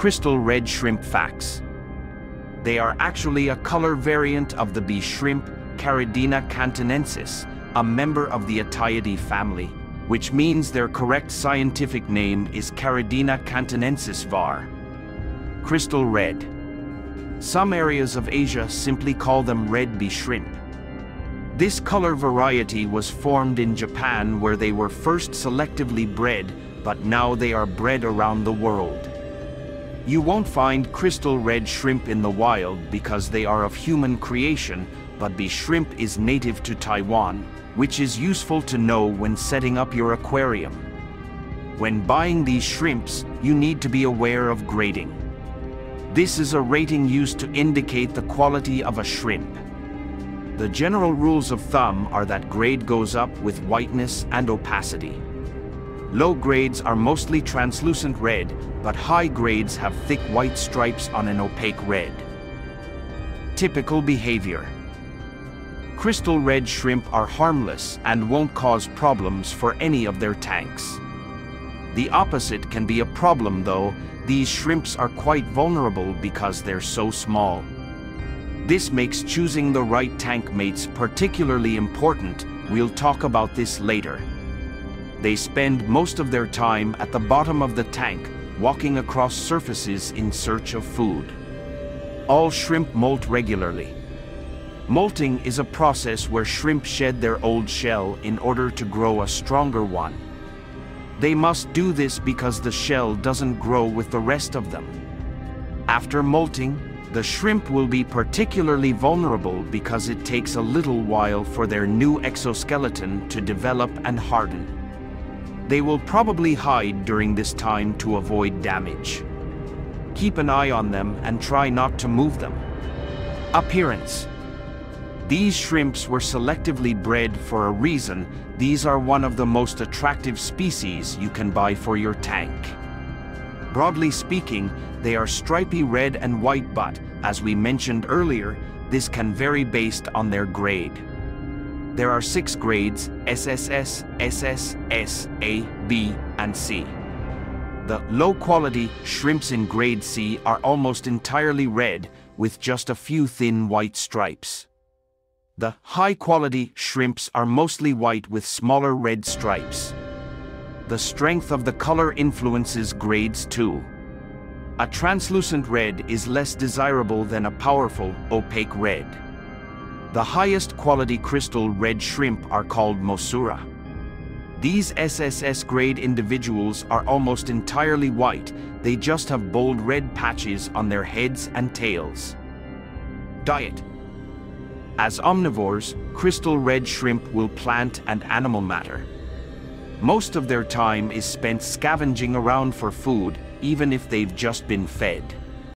Crystal red shrimp facts. They are actually a color variant of the bee shrimp, Caridina cantonensis, a member of the Attaiidae family, which means their correct scientific name is Caridina cantonensis var. Crystal red. Some areas of Asia simply call them red bee shrimp. This color variety was formed in Japan, where they were first selectively bred, but now they are bred around the world. You won't find crystal red shrimp in the wild because they are of human creation, but bee shrimp is native to Taiwan, which is useful to know when setting up your aquarium. When buying these shrimps, you need to be aware of grading. This is a rating used to indicate the quality of a shrimp. The general rules of thumb are that grade goes up with whiteness and opacity. Low grades are mostly translucent red, but high grades have thick white stripes on an opaque red. Typical behavior. Crystal red shrimp are harmless and won't cause problems for any of their tanks. The opposite can be a problem though. These shrimps are quite vulnerable because they're so small. This makes choosing the right tank mates particularly important. We'll talk about this later. They spend most of their time at the bottom of the tank, walking across surfaces in search of food. All shrimp molt regularly. Molting is a process where shrimp shed their old shell in order to grow a stronger one. They must do this because the shell doesn't grow with the rest of them. After molting, the shrimp will be particularly vulnerable because it takes a little while for their new exoskeleton to develop and harden. They will probably hide during this time to avoid damage. Keep an eye on them and try not to move them. Appearance. These shrimps were selectively bred for a reason. These are one of the most attractive species you can buy for your tank. Broadly speaking, they are stripy red and white, but, as we mentioned earlier, this can vary based on their grade. There are 6 grades: SSS, SS, S, A, B, and C. The low-quality shrimps in grade C are almost entirely red, with just a few thin white stripes. The high-quality shrimps are mostly white with smaller red stripes. The strength of the color influences grades too. A translucent red is less desirable than a powerful, opaque red. The highest quality crystal red shrimp are called Mosura. These SSS grade individuals are almost entirely white. They just have bold red patches on their heads and tails. Diet. As omnivores, crystal red shrimp will plant and animal matter. Most of their time is spent scavenging around for food, even if they've just been fed.